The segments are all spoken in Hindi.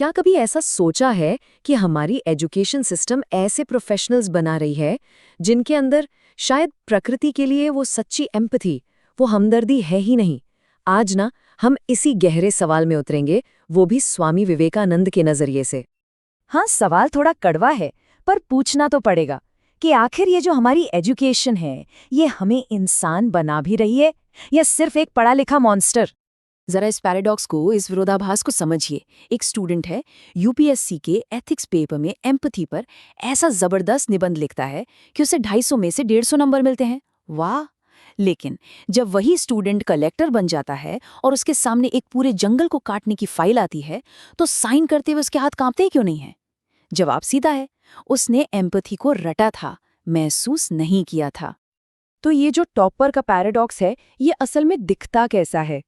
क्या कभी ऐसा सोचा है कि हमारी एजुकेशन सिस्टम ऐसे प्रोफेशनल्स बना रही है जिनके अंदर शायद प्रकृति के लिए वो सच्ची एम्पैथी, वो हमदर्दी है ही नहीं। आज ना हम इसी गहरे सवाल में उतरेंगे, वो भी स्वामी विवेकानंद के नजरिए से। हाँ, सवाल थोड़ा कड़वा है, पर पूछना तो पड़ेगा कि आखिर ये जो हमारी एजुकेशन है, ये हमें इंसान बना भी रही है या सिर्फ एक पढ़ा लिखा मॉन्स्टर। जरा इस पैराडॉक्स को, इस विरोधाभास को समझिए। एक स्टूडेंट है, यूपीएससी के एथिक्स पेपर में एम्पैथी पर ऐसा जबरदस्त निबंध लिखता है कि उसे 250 में से 150 नंबर मिलते हैं। वाह! लेकिन जब वही स्टूडेंट कलेक्टर बन जाता है और उसके सामने एक पूरे जंगल को काटने की फाइल आती है, तो साइन करते हुए उसके हाथ कांपते ही क्यों नहीं है? जवाब सीधा है, उसने एम्पैथी को रटा था, महसूस नहीं किया था। तो ये जो टॉपर का पैराडॉक्स है, ये असल में दिखता कैसा है?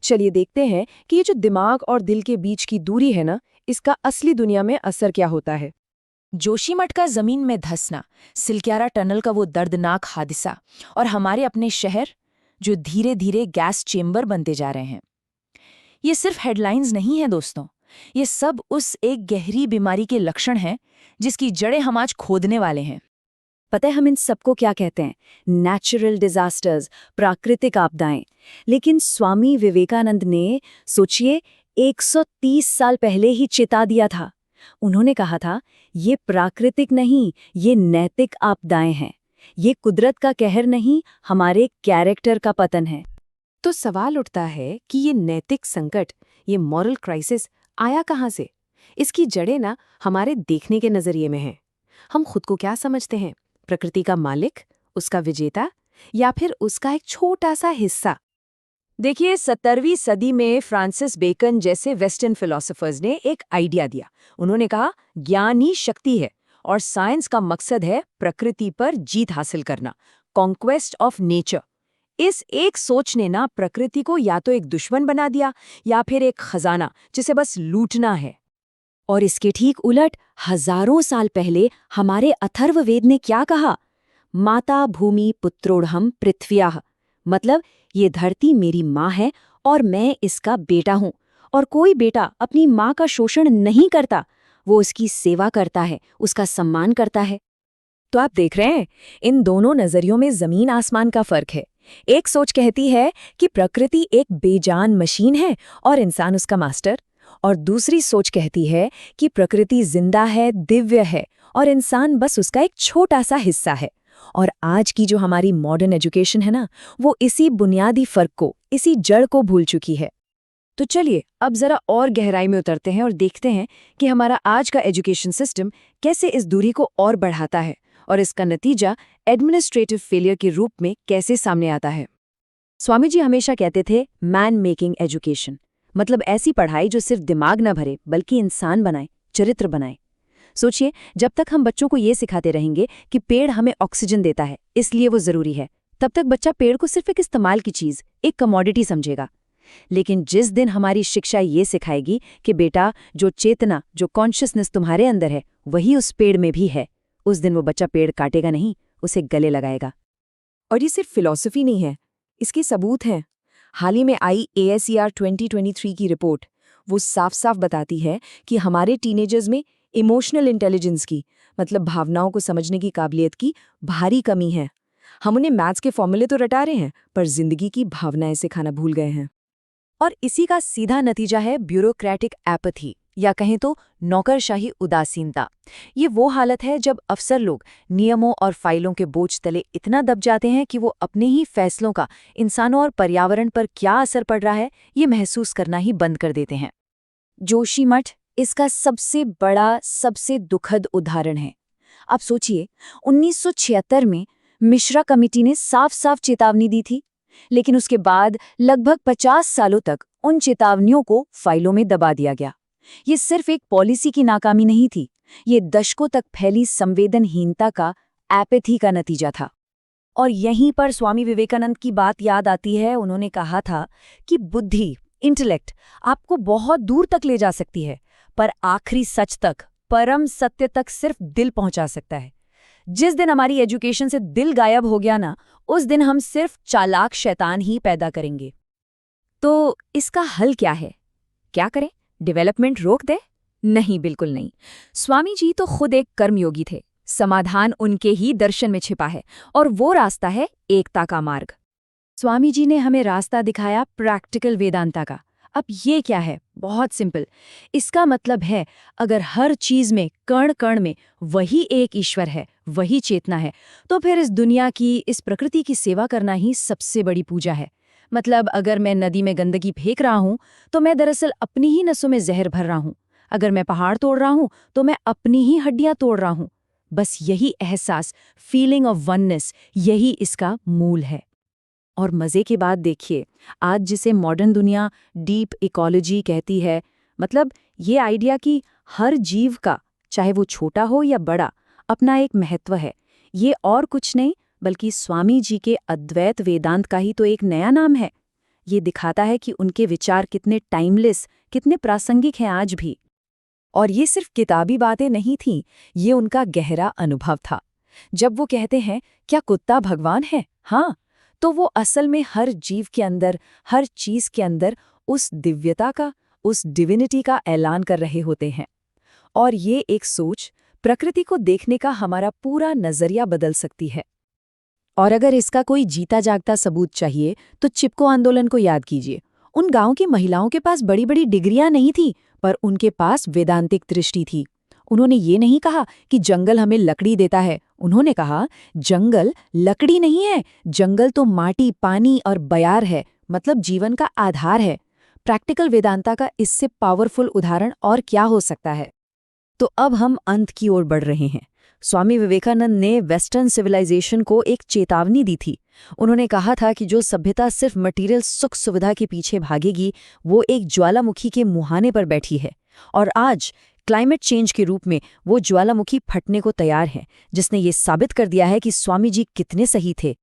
चलिए देखते हैं कि ये जो दिमाग और दिल के बीच की दूरी है ना, इसका असली दुनिया में असर क्या होता है। जोशीमठ का जमीन में धंसना, सिलक्यारा टनल का वो दर्दनाक हादसा और हमारे अपने शहर जो धीरे धीरे गैस चेंबर बनते जा रहे हैं, ये सिर्फ हेडलाइंस नहीं है दोस्तों। ये सब उस एक गहरी बीमारी के लक्षण हैं जिसकी जड़ें हम आज खोदने वाले हैं। पता है हम इन सबको क्या कहते हैं? नेचुरल डिजास्टर्स, प्राकृतिक आपदाएं। लेकिन स्वामी विवेकानंद ने, सोचिए, 130 साल पहले ही चेता दिया था। उन्होंने कहा था, ये प्राकृतिक नहीं, ये नैतिक आपदाएं हैं। ये कुदरत का कहर नहीं, हमारे कैरेक्टर का पतन है। तो सवाल उठता है कि ये नैतिक संकट, ये मॉरल क्राइसिस आया कहाँ से? इसकी जड़ें ना हमारे देखने के नजरिए में हैं। हम खुद को क्या समझते हैं? प्रकृति का मालिक, उसका विजेता, या फिर उसका एक छोटा सा हिस्सा? देखिए, 17वीं सदी में फ्रांसिस बेकन जैसे वेस्टर्न फिलोसोफर्स ने एक आइडिया दिया। उन्होंने कहा, ज्ञान ही शक्ति है और साइंस का मकसद है प्रकृति पर जीत हासिल करना, कॉन्क्वेस्ट ऑफ नेचर। इस एक सोच ने ना प्रकृति को या तो एक दुश्मन बना दिया या फिर एक खजाना जिसे बस लूटना है। और इसके ठीक उलट हजारों साल पहले हमारे अथर्ववेद ने क्या कहा? माता भूमि पुत्रोढ़म पृथ्व्याः, मतलब ये धरती मेरी माँ है और मैं इसका बेटा हूँ। और कोई बेटा अपनी माँ का शोषण नहीं करता, वो उसकी सेवा करता है, उसका सम्मान करता है। तो आप देख रहे हैं, इन दोनों नजरियों में जमीन आसमान का फर्क है। एक सोच कहती है कि प्रकृति एक बेजान मशीन है और इंसान उसका मास्टर, और दूसरी सोच कहती है कि प्रकृति जिंदा है, दिव्य है और इंसान बस उसका एक छोटा सा हिस्सा है। और आज की जो हमारी मॉडर्न एजुकेशन है ना, वो इसी बुनियादी फर्क को, इसी जड़ को भूल चुकी है। तो चलिए अब जरा और गहराई में उतरते हैं और देखते हैं कि हमारा आज का एजुकेशन सिस्टम कैसे इस दूरी को और बढ़ाता है और इसका नतीजा एडमिनिस्ट्रेटिव फेलियर के रूप में कैसे सामने आता है। स्वामी जी हमेशा कहते थे, मैन मेकिंग एजुकेशन, मतलब ऐसी पढ़ाई जो सिर्फ दिमाग न भरे बल्कि इंसान बनाए, चरित्र बनाए। सोचिए, जब तक हम बच्चों को ये सिखाते रहेंगे कि पेड़ हमें ऑक्सीजन देता है इसलिए वो जरूरी है, तब तक बच्चा पेड़ को सिर्फ एक इस्तेमाल की चीज, एक कमोडिटी समझेगा। लेकिन जिस दिन हमारी शिक्षा ये सिखाएगी कि बेटा, जो चेतना, जो कॉन्शियसनेस तुम्हारे अंदर है वही उस पेड़ में भी है, उस दिन वो बच्चा पेड़ काटेगा नहीं, उसे गले लगाएगा। और ये सिर्फ फिलॉसफी नहीं है, इसके सबूत हैं। हाल ही में आई ASER 2023 की रिपोर्ट, वो साफ साफ बताती है कि हमारे टीनेजर्स में इमोशनल इंटेलिजेंस की, मतलब भावनाओं को समझने की काबिलियत की भारी कमी है। हम उन्हें मैथ्स के फॉर्मूले तो रटा रहे हैं, पर जिंदगी की भावनाएं सिखाना भूल गए हैं। और इसी का सीधा नतीजा है ब्यूरोक्रेटिक एपैथी, या कहें तो नौकरशाही उदासीनता। ये वो हालत है जब अफसर लोग नियमों और फाइलों के बोझ तले इतना दब जाते हैं कि वो अपने ही फैसलों का इंसानों और पर्यावरण पर क्या असर पड़ रहा है ये महसूस करना ही बंद कर देते हैं। जोशीमठ इसका सबसे बड़ा, सबसे दुखद उदाहरण है। आप सोचिए, 1976 में मिश्रा कमेटी ने साफ साफ चेतावनी दी थी, लेकिन उसके बाद लगभग 50 सालों तक उन चेतावनियों को फाइलों में दबा दिया गया। ये सिर्फ एक पॉलिसी की नाकामी नहीं थी, ये दशकों तक फैली संवेदनहीनता का, एपैथी का नतीजा था। और यहीं पर स्वामी विवेकानंद की बात याद आती है। उन्होंने कहा था कि बुद्धि, इंटेलेक्ट आपको बहुत दूर तक ले जा सकती है, पर आखिरी सच तक, परम सत्य तक सिर्फ दिल पहुंचा सकता है। जिस दिन हमारी एजुकेशन से दिल गायब हो गया ना, उस दिन हम सिर्फ चालाक शैतान ही पैदा करेंगे। तो इसका हल क्या है? क्या करें? डेवलपमेंट रोक दे? नहीं, बिल्कुल नहीं। स्वामी जी तो खुद एक कर्मयोगी थे। समाधान उनके ही दर्शन में छिपा है, और वो रास्ता है एकता का मार्ग। स्वामी जी ने हमें रास्ता दिखाया प्रैक्टिकल वेदांता का। अब ये क्या है? बहुत सिंपल। इसका मतलब है अगर हर चीज में, कण कण में वही एक ईश्वर है, वही चेतना है, तो फिर इस दुनिया की, इस प्रकृति की सेवा करना ही सबसे बड़ी पूजा है। मतलब अगर मैं नदी में गंदगी फेंक रहा हूं तो मैं दरअसल अपनी ही नसों में जहर भर रहा हूं। अगर मैं पहाड़ तोड़ रहा हूं तो मैं अपनी ही हड्डियां तोड़ रहा हूं। बस यही एहसास, फीलिंग ऑफ वननेस, यही इसका मूल है। और मजे की बात देखिए, आज जिसे मॉडर्न दुनिया डीप इकोलॉजी कहती है, मतलब ये आइडिया कि हर जीव का, चाहे वो छोटा हो या बड़ा, अपना एक महत्व है, ये और कुछ नहीं बल्कि स्वामी जी के अद्वैत वेदांत का ही तो एक नया नाम है। ये दिखाता है कि उनके विचार कितने टाइमलेस, कितने प्रासंगिक हैं आज भी। और ये सिर्फ किताबी बातें नहीं थीं, ये उनका गहरा अनुभव था। जब वो कहते हैं, क्या कुत्ता भगवान है? हाँ, तो वो असल में हर जीव के अंदर, हर चीज के अंदर उस दिव्यता का, उस डिविनिटी का ऐलान कर रहे होते हैं। और ये एक सोच प्रकृति को देखने का हमारा पूरा नजरिया बदल सकती है। और अगर इसका कोई जीता जागता सबूत चाहिए तो चिपको आंदोलन को याद कीजिए। उन गांव की महिलाओं के पास बड़ी बड़ी डिग्रियां नहीं थी, पर उनके पास वेदांतिक दृष्टि थी। उन्होंने ये नहीं कहा कि जंगल हमें लकड़ी देता है, उन्होंने कहा जंगल लकड़ी नहीं है, जंगल तो माटी, पानी और बयार है, मतलब जीवन का आधार है। प्रैक्टिकल वेदांता का इससे पावरफुल उदाहरण और क्या हो सकता है? तो अब हम अंत की ओर बढ़ रहे हैं। स्वामी विवेकानंद ने वेस्टर्न सिविलाइजेशन को एक चेतावनी दी थी। उन्होंने कहा था कि जो सभ्यता सिर्फ मटेरियल सुख सुविधा के पीछे भागेगी, वो एक ज्वालामुखी के मुहाने पर बैठी है। और आज क्लाइमेट चेंज के रूप में वो ज्वालामुखी फटने को तैयार है, जिसने ये साबित कर दिया है कि स्वामी जी कितने सही थे।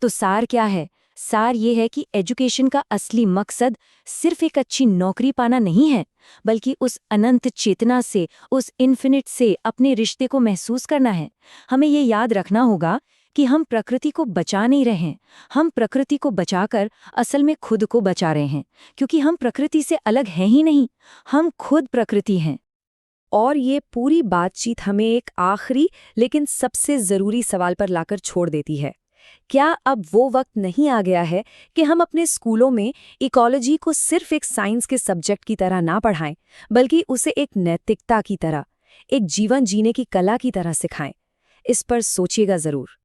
तो सार क्या है? सार ये है कि एजुकेशन का असली मकसद सिर्फ एक अच्छी नौकरी पाना नहीं है, बल्कि उस अनंत चेतना से, उस इन्फिनिट से अपने रिश्ते को महसूस करना है। हमें ये याद रखना होगा कि हम प्रकृति को बचा नहीं रहे हैं, हम प्रकृति को बचाकर असल में खुद को बचा रहे हैं, क्योंकि हम प्रकृति से अलग हैं ही नहीं, हम खुद प्रकृति हैं। और ये पूरी बातचीत हमें एक आखिरी लेकिन सबसे ज़रूरी सवाल पर लाकर छोड़ देती है। क्या अब वो वक्त नहीं आ गया है कि हम अपने स्कूलों में इकोलॉजी को सिर्फ एक साइंस के सब्जेक्ट की तरह ना पढ़ाएं, बल्कि उसे एक नैतिकता की तरह, एक जीवन जीने की कला की तरह सिखाएं? इस पर सोचिएगा ज़रूर।